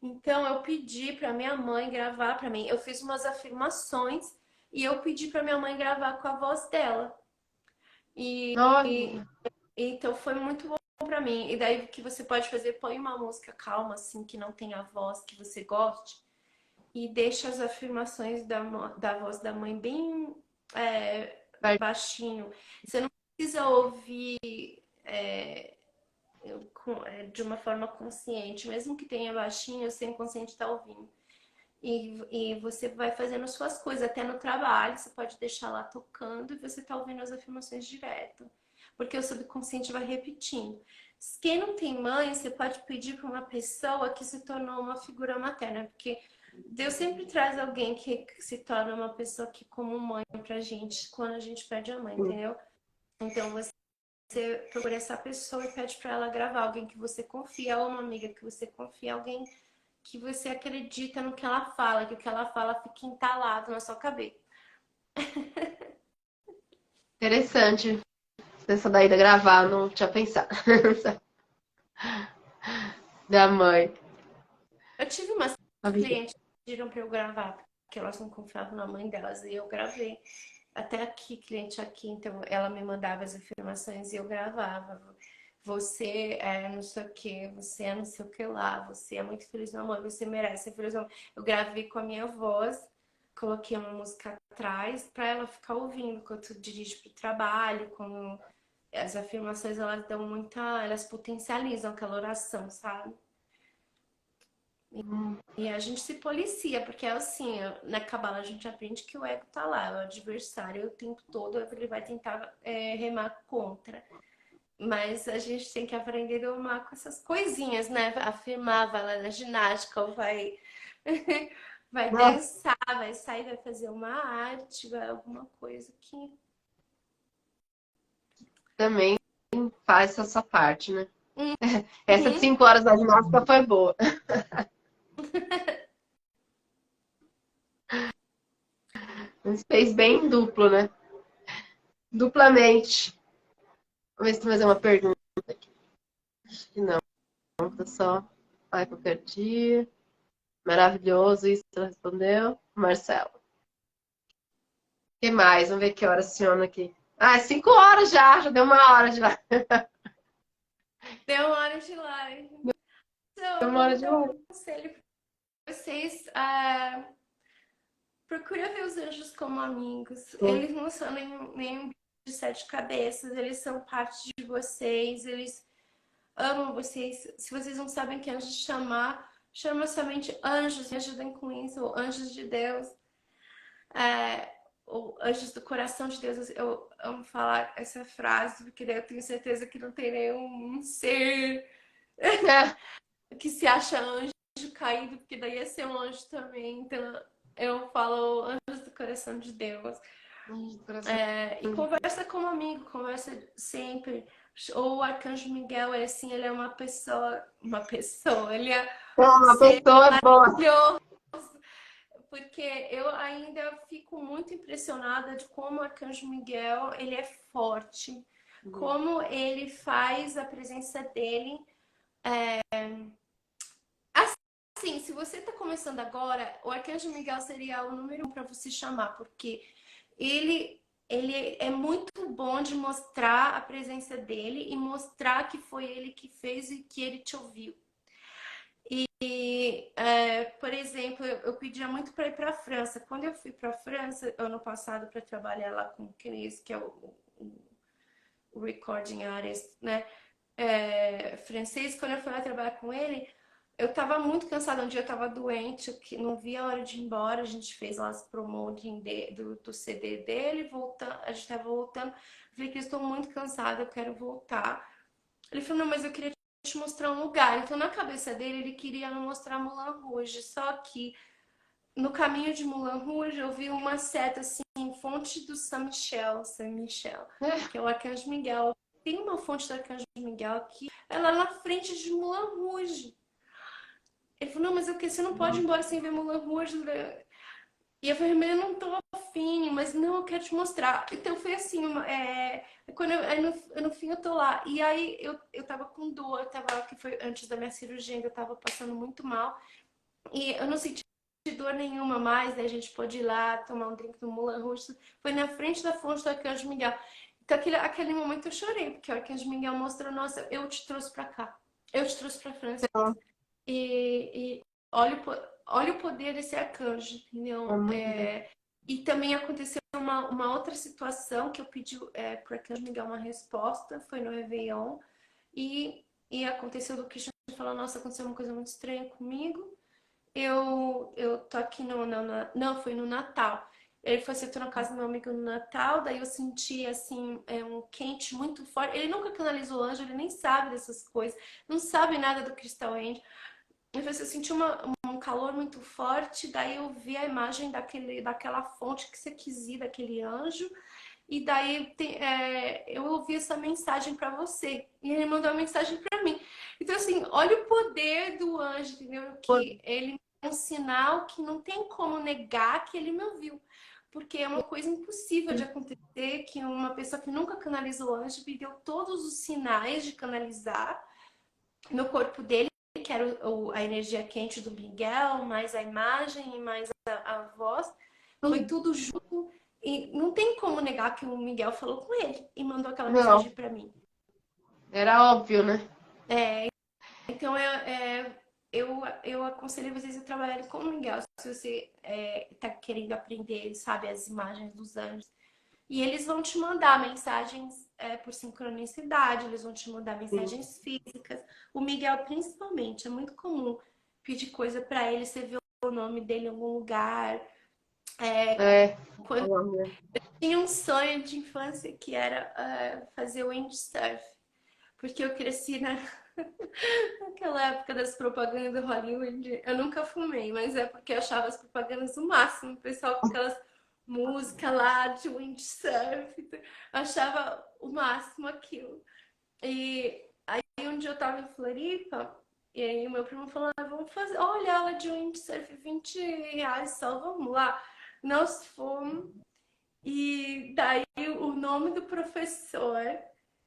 Então eu pedi para minha mãe gravar para mim. Eu fiz umas afirmações e eu pedi para minha mãe gravar com a voz dela. Olha, Então foi muito bom para mim. E daí o que você pode fazer, põe uma música calma assim que não tenha voz que você goste e deixa as afirmações da voz da mãe bem baixinho. Você não precisa ouvir de uma forma consciente, mesmo que tenha baixinho, seu inconsciente está ouvindo. E você vai fazendo suas coisas, até no trabalho, você pode deixar lá tocando e você está ouvindo as afirmações direto. Porque o subconsciente vai repetindo. Quem não tem mãe, você pode pedir para uma pessoa que se tornou uma figura materna, porque Deus sempre traz alguém que se torna uma pessoa que como mãe pra gente quando a gente perde a mãe, entendeu? Então você procura essa pessoa e pede para ela gravar alguém que você confia, ou uma amiga que você confia, alguém que você acredita no que ela fala, que o que ela fala fique entalado na sua cabeça. interessante. Essa daí da gravar, não tinha pensado. Da mãe. Eu tive umas Amiga. clientes que pediram para eu gravar, porque elas não confiavam na mãe delas, e eu gravei. Até aqui, cliente aqui, então ela me mandava as afirmações e eu gravava. Você é não sei o que, você é não sei o que lá, você é muito feliz no amor, você merece ser feliz no amor. Eu gravei com a minha voz, coloquei uma música atrás para ela ficar ouvindo enquanto dirige para o trabalho, quando as afirmações elas dão muita, elas potencializam aquela oração, sabe? E a gente se policia, porque é assim, na cabala a gente aprende que o ego tá lá, o adversário o tempo todo ele vai tentar remar contra. Mas a gente tem que aprender a domar com essas coisinhas, né? Afirmar, vai lá na ginástica, ou vai, vai Nossa, dançar, vai sair, vai fazer uma arte, vai alguma coisa que. também faz essa parte, né? Essas Uhum. 5 horas da ginástica foi boa. Mas fez bem duplo, né? Duplamente. Vamos ver se tem mais uma pergunta aqui. Acho que não. Tá só. Ai, qualquer dia. Maravilhoso, isso ela respondeu. Marcelo. que mais? Vamos ver que horas aciona aqui. Ah, é 5 horas já deu uma hora de lá. Deu uma hora de live. Deu Então, eu uma vou hora dar de um lá. conselho para vocês. Procura ver os anjos como amigos. Sim. Eles não são nenhum de sete cabeças, eles são parte de vocês, eles amam vocês. Se vocês não sabem que anjos chamar, chama somente anjos, me ajudem com isso, ou anjos de Deus, ou anjos do coração de Deus. Eu amo falar essa frase, porque daí eu tenho certeza que não tem nenhum ser É. que se acha anjo caído, porque daí ia ser um anjo também. Então eu falo anjos do coração de Deus. E conversa como amigo, conversa sempre. Ou o Arcanjo Miguel, é assim, ele é uma pessoa, ele é um Uma ser pessoa boa. maravilhoso, porque eu ainda fico muito impressionada de como o Arcanjo Miguel, ele é forte, como ele faz a presença dele. Assim, se você está começando agora, o Arcanjo Miguel seria o número um para você chamar, porque ele, ele é muito bom de mostrar a presença dele e mostrar que foi ele que fez e que ele te ouviu. Por exemplo, eu pedia muito para ir para a França. Quando eu fui para a França, ano passado, para trabalhar lá com o Cris, que é o recording artist, né? Francês, quando eu fui lá trabalhar com ele, eu tava muito cansada. Um dia eu tava doente, que não via a hora de ir embora. A gente fez lá as promoting do CD dele, a gente tava voltando. Eu falei que estou muito cansada, eu quero voltar. Ele falou, não, mas eu queria te mostrar um lugar. Então, na cabeça dele, ele queria me mostrar Moulin Rouge. Só que no caminho de Moulin Rouge, eu vi uma seta assim, fonte do Saint Michel, que é o Arcanjo Miguel. Tem uma fonte do Arcanjo Miguel aqui, ela é na frente de Moulin Rouge. Ele falou, não, mas você não pode ir embora sem ver Moulin Rouge. E eu falei, mas eu não tô afim, mas não, eu quero te mostrar. Então foi assim, no fim eu tô lá. E aí eu tava com dor, que foi antes da minha cirurgia, eu tava passando muito mal. E eu não senti dor nenhuma mais, né? A gente pôde ir lá tomar um drink no Moulin Rouge. Foi na frente da fonte do Arcanjo Miguel. Então aquele momento eu chorei, porque o Arcanjo Miguel mostrou, nossa, eu te trouxe pra cá. Eu te trouxe pra França. E olha, olha o poder desse arcanjo, É entendeu? muito bom. E também aconteceu uma outra situação que eu pedi para o Arcanjo me dar uma resposta, foi no Réveillon, e aconteceu do que a gente falou, nossa, aconteceu uma coisa muito estranha comigo. Eu tô aqui não, foi no Natal. Ele foi sentar na casa do meu amigo no Natal, daí eu senti assim um quente muito forte. Ele nunca canalizou anjo, ele nem sabe dessas coisas, não sabe nada do Crystal Angel. Eu senti um calor muito forte, daí eu vi a imagem daquela fonte que você quis ir, daquele anjo, e daí eu ouvi essa mensagem para você, e ele mandou uma mensagem para mim. Então, assim, olha o poder do anjo, entendeu? Que ele é um sinal que não tem como negar que ele me ouviu. Porque é uma coisa impossível de acontecer que uma pessoa que nunca canalizou anjo me deu todos os sinais de canalizar no corpo dele, que era a energia quente do Miguel, mais a imagem e mais a voz. Foi tudo junto. E não tem como negar que o Miguel falou com ele e mandou aquela Não, mensagem para mim. era óbvio, né? Então eu aconselho vocês a trabalharem com o Miguel. Se você está querendo aprender, sabe, as imagens dos anjos. E eles vão te mandar mensagens por sincronicidade, eles vão te mandar Sim. mensagens físicas. O Miguel, principalmente, é muito comum pedir coisa para ele, você vê o nome dele em algum lugar. É. Quando tinha um sonho de infância que era fazer windsurf, porque eu cresci naquela época das propagandas do Hollywood. Eu nunca fumei, mas é porque eu achava as propagandas o máximo. O pessoal com aquelas músicas lá de windsurf, eu achava o máximo aquilo. E aí um dia eu tava em Floripa, e aí o meu primo falou, vamos fazer, olha, aula de windsurf, R$ 20 só, vamos lá. Nós fomos, e daí o nome do professor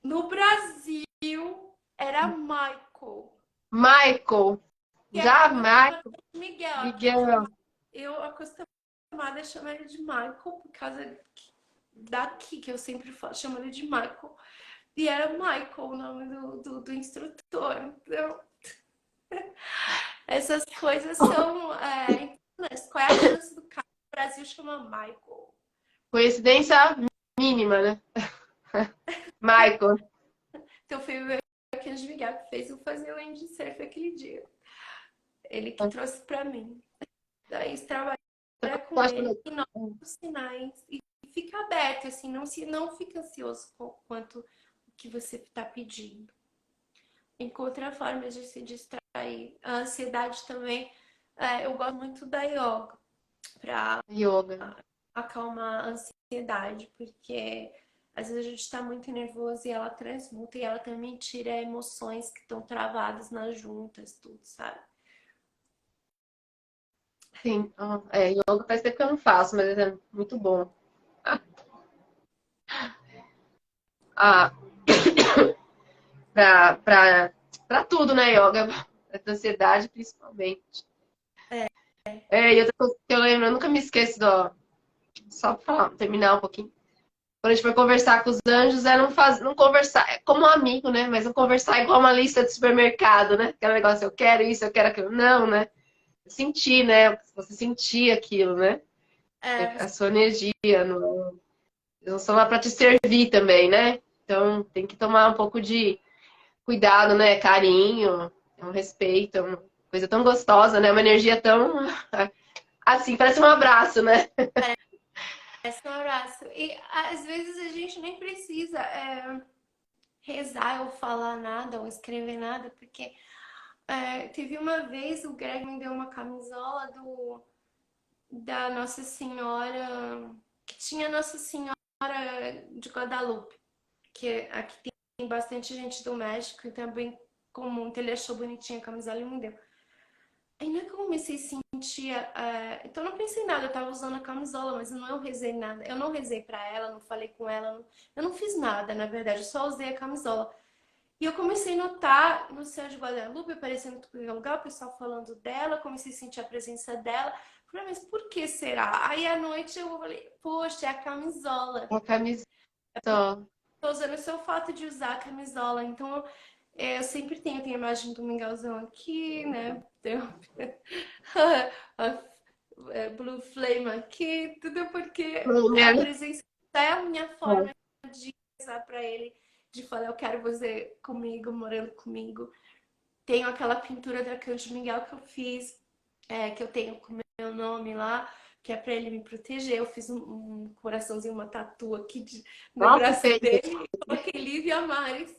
no Brasil era Michael. Michael. E aqui Já, no Brasil era Michael. Miguel. Aqui eu falei, Miguel. eu acostumei acostumada a chamar ele de Michael por causa daqui, que eu sempre chamo ele de Michael. E era Michael o nome do instrutor. Então, essas coisas são importantes. Qual é a chance do cara no Brasil chamar Michael? Coincidência mínima, né? Michael. Então foi o Arcanjo Miguel que fez eu fazer o windsurf aquele dia. Ele que trouxe para mim. Daí trabalhar com ele e novos sinais e fica aberto, assim, não fica ansioso quanto o que você está pedindo. Encontra formas de se distrair. A ansiedade também, eu gosto muito da yoga para Yoga. acalmar a ansiedade, porque às vezes a gente está muito nervoso e ela transmuta e ela também tira emoções que estão travadas nas juntas, tudo, sabe? Sim. Yoga faz tempo que eu não faço, mas é muito bom. Ah, pra tudo, né, yoga? Pra ansiedade, principalmente. E outra coisa que eu lembro, eu nunca me esqueço só pra falar, terminar um pouquinho. Quando a gente foi conversar com os anjos, é não conversar, é como um amigo, né? Mas não conversar igual uma lista de supermercado, né? Aquele negócio, eu quero isso, eu quero aquilo. Não, né? Sentir, né? Você sentir aquilo, né? A sua energia. Eu sou lá para te servir também, né? Então tem que tomar um pouco de cuidado, né? Carinho, um respeito, é uma coisa tão gostosa, né? Uma energia tão assim, parece um abraço, né? Parece um abraço. E às vezes a gente nem precisa rezar ou falar nada ou escrever nada, porque teve uma vez o Greg me deu uma camisola da Nossa Senhora, que tinha Nossa Senhora de Guadalupe, que aqui tem bastante gente do México, então é bem comum, então ele achou bonitinha a camisola e me deu. Aí não é que eu comecei a sentir. Então eu não pensei em nada, eu tava usando a camisola, mas não eu rezei nada. Eu não rezei pra ela, não falei com ela, eu não fiz nada, na verdade, eu só usei a camisola. E eu comecei a notar no céu de Guadalupe, aparecendo em todo lugar, o pessoal falando dela, comecei a sentir a presença dela. Falei, mas por que será? Aí à noite eu falei, poxa, é a camisola. Uma camisa. Tô usando esse é o fato de usar a camisola. Então, eu sempre tenho a imagem do Miguelzão aqui, né? A Blue Flame aqui, tudo porque a presença é a minha forma de rezar para ele, de falar, eu quero você comigo, morando comigo. Tenho aquela pintura do Arcanjo Miguel que eu fiz, que eu tenho com o meu nome lá, que é para ele me proteger. Eu fiz um coraçãozinho, uma tatu aqui no Nossa, braço dele, coloquei Lívia Amares,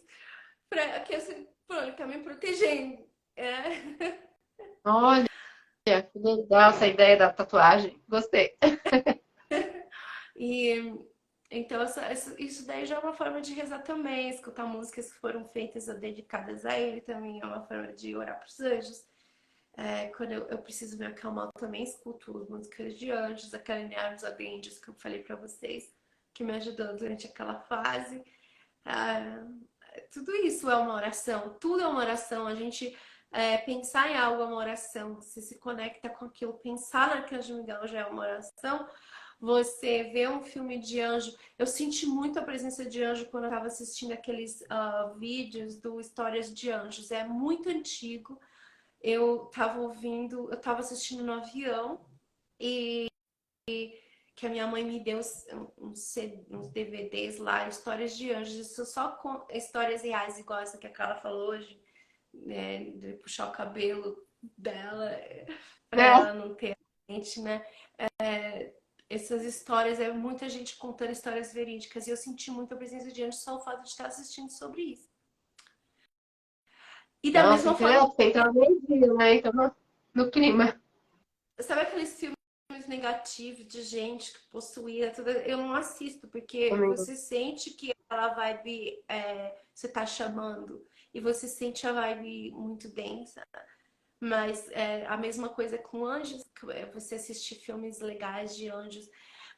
para que assim, pronto, ele tá me protegendo. olha, que legal essa ideia da tatuagem. Gostei. E então isso daí já é uma forma de rezar também, escutar músicas que foram feitas ou dedicadas a ele também é uma forma de orar para os anjos. Quando eu preciso me acalmar, eu também escuto músicas de anjos, aquela Arms of Angels que eu falei para vocês, que me ajudou durante aquela fase. Ah, tudo isso é uma oração, tudo é uma oração. A gente pensar em algo é uma oração. Você se conecta com aquilo. Pensar na Arcanjo Miguel já é uma oração. Você vê um filme de anjo. Eu senti muito a presença de anjo quando eu estava assistindo aqueles vídeos do Histórias de Anjos. É muito antigo. Eu estava ouvindo, eu estava assistindo no avião e que a minha mãe me deu uns DVDs lá, histórias de anjos, isso só com histórias reais, igual essa que a Carla falou hoje, né, de puxar o cabelo dela para Né? ela não ter gente, né? Essas histórias, muita gente contando histórias verídicas e eu senti muita presença de anjos só o fato de estar assistindo sobre isso. E da Nossa, mesma que forma, legal. Tem que entrar no meio, né? Então, no clima. sabe aqueles filmes negativos de gente que possuía tudo? Eu não assisto, porque Comigo. você sente que aquela vibe você tá chamando e você sente a vibe muito densa. Mas a mesma coisa com anjos, você assistir filmes legais de anjos.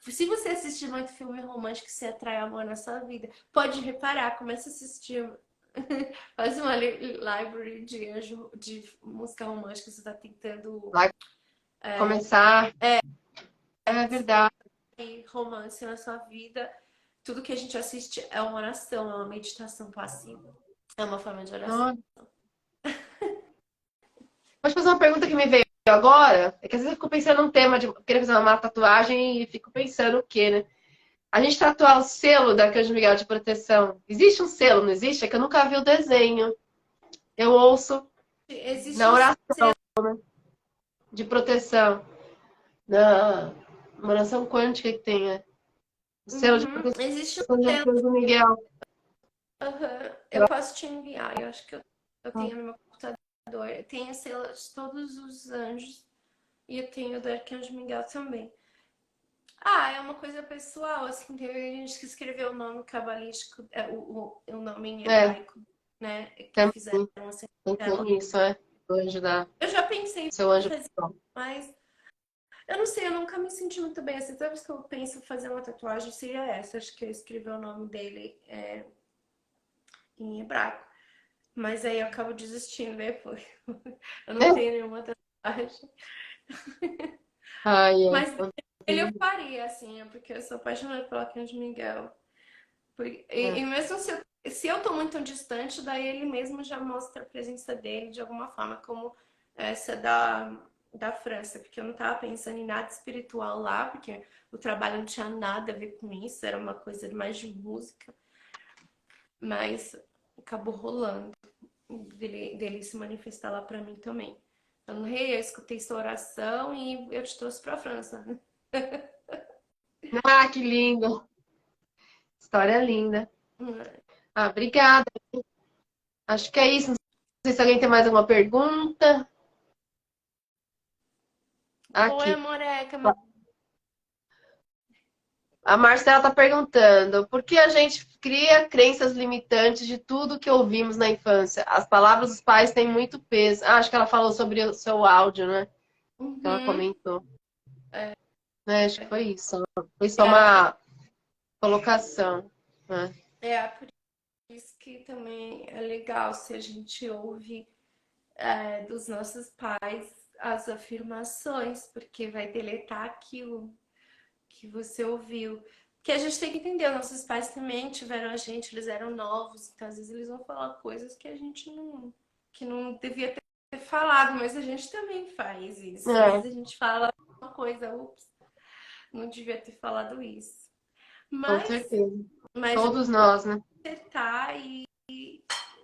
Se você assistir muito filme romântico, você atrai amor na sua vida. Pode reparar, começa a assistir. Faz uma library de anjo, de música romântica, você está tentando Vai começar. É verdade. romance na sua vida, tudo que a gente assiste é uma oração, é uma meditação passiva. É uma forma de oração. Nossa. Pode fazer uma pergunta que me veio agora? É que às vezes eu fico pensando num tema de querer fazer uma tatuagem e fico pensando o quê, né? A gente tatuar o selo da Arcanjo Miguel de proteção. Existe um selo, não existe? É que eu nunca vi o desenho. Eu ouço Existe na um oração ser de proteção. Na uma oração quântica que tem, né? O selo de uhum. proteção Existe um de selo. Arcanjo Miguel. Aham. Eu posso te enviar. Eu acho que eu tenho no meu computador. Eu tenho o selo de todos os anjos. E eu tenho o do Arcanjo Miguel também. Ah, é uma coisa pessoal, assim, teve gente que escreveu o nome cabalístico, o nome em É, hebraico, né? Que fizeram também assim dela. tem isso, né? O anjo da... Eu já pensei Seu em anjo fazer, pessoal. mas eu não sei, eu nunca me senti muito bem. Assim, toda vez que eu penso em fazer uma tatuagem, seria essa. Acho que eu escrevi o nome dele em hebraico. Mas aí eu acabo desistindo depois. Eu não tenho nenhuma tatuagem. Ai, é. Mas ele eu faria, assim, porque eu sou apaixonada pelo Arcanjo Miguel. E mesmo se eu tô muito distante, daí ele mesmo já mostra a presença dele de alguma forma, como essa da França, porque eu não tava pensando em nada espiritual lá, porque o trabalho não tinha nada a ver com isso, era uma coisa mais de música, mas acabou rolando dele se manifestar lá pra mim também. Falando, rei, eu escutei sua oração e eu te trouxe pra França. Ah, que lindo. História linda. Hum. Ah, obrigada. Acho que é isso. Não sei se alguém tem mais alguma pergunta. Oi, Aqui. amoreca, A Marcela está perguntando: por que a gente cria crenças limitantes de tudo que ouvimos na infância? As palavras dos pais têm muito peso. Ah, acho que ela falou sobre o seu áudio, né? Que ela uhum. comentou. É, acho que foi isso. Foi só É, uma colocação, né? por isso que também é legal se a gente ouve dos nossos pais as afirmações, porque vai deletar aquilo que você ouviu. Porque a gente tem que entender, nossos pais também tiveram a gente, eles eram novos, então às vezes eles vão falar coisas que a gente que não devia ter falado, mas a gente também faz isso. Às É, vezes a gente fala uma coisa, ups, não devia ter falado isso. com Mas, certeza. mas Todos nós, né? acertar e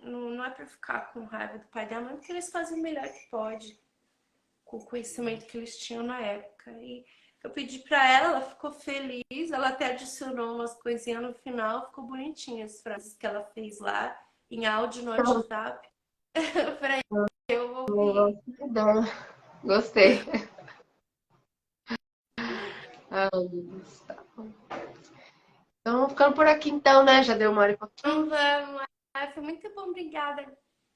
não é pra ficar com raiva do pai e da mãe, porque eles fazem o melhor que pode com o conhecimento que eles tinham na época. E eu pedi pra ela, ela ficou feliz, ela até adicionou umas coisinhas no final, ficou bonitinha as frases que ela fez lá em áudio no WhatsApp. Pra eu ouvir. Gostei. Ai, Deus. Então, vamos ficando por aqui então, né? Já deu uma hora e Então pouquinho. vamos. Foi muito bom, obrigada,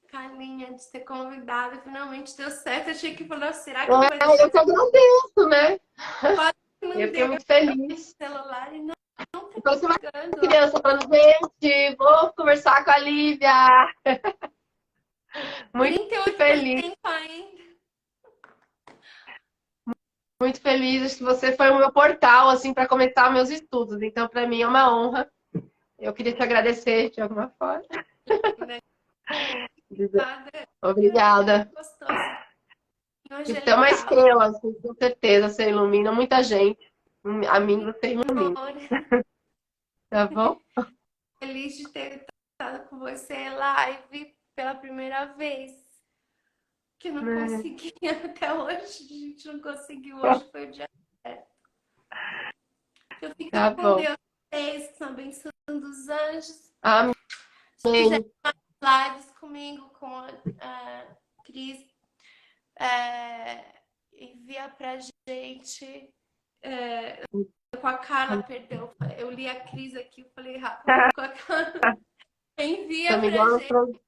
Carlinha, de ter convidado. Finalmente deu certo. Eu achei que falou, será que não vai dar Eu que certo? agradeço, né? Quase que Eu não fiquei deu muito feliz. o celular e não tá Depois você vai pegando. criança falando, gente, vou conversar com a Lívia. Muito 38% feliz, ainda. muito feliz. Acho que você foi o meu portal, assim, para começar meus estudos. Então, para mim é uma honra. Eu queria te agradecer de alguma forma. Né? Dizer Nada. obrigada. Gostoso. Você é uma Angelical. estrela, assim, com certeza. Você ilumina muita gente. A mim você ilumina, Amor. tá bom? Feliz de ter estado com você live pela primeira vez. Que eu não consegui até hoje. A gente não conseguiu. Hoje foi o dia certo. Eu fico Tá com bom. Deus. Vocês que estão abençoando os anjos. Se quiser Amém. lives comigo, com a Cris, envia pra gente. Com a Carla, perdão. Eu li a Cris aqui, eu falei rápido. Com a Carla. Envia Estamos pra igual. gente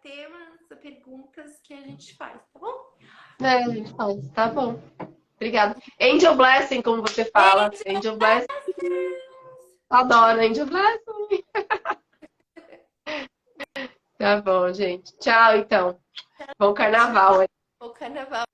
temas, perguntas que a gente faz, tá bom? É, a gente faz. Tá bom. Obrigada. Angel Blessing, como você fala. Angel Angel Blessing. Blessings! Adoro Angel Blessing. Tá bom, gente. Tchau, então. Bom carnaval. Tchau, carnaval.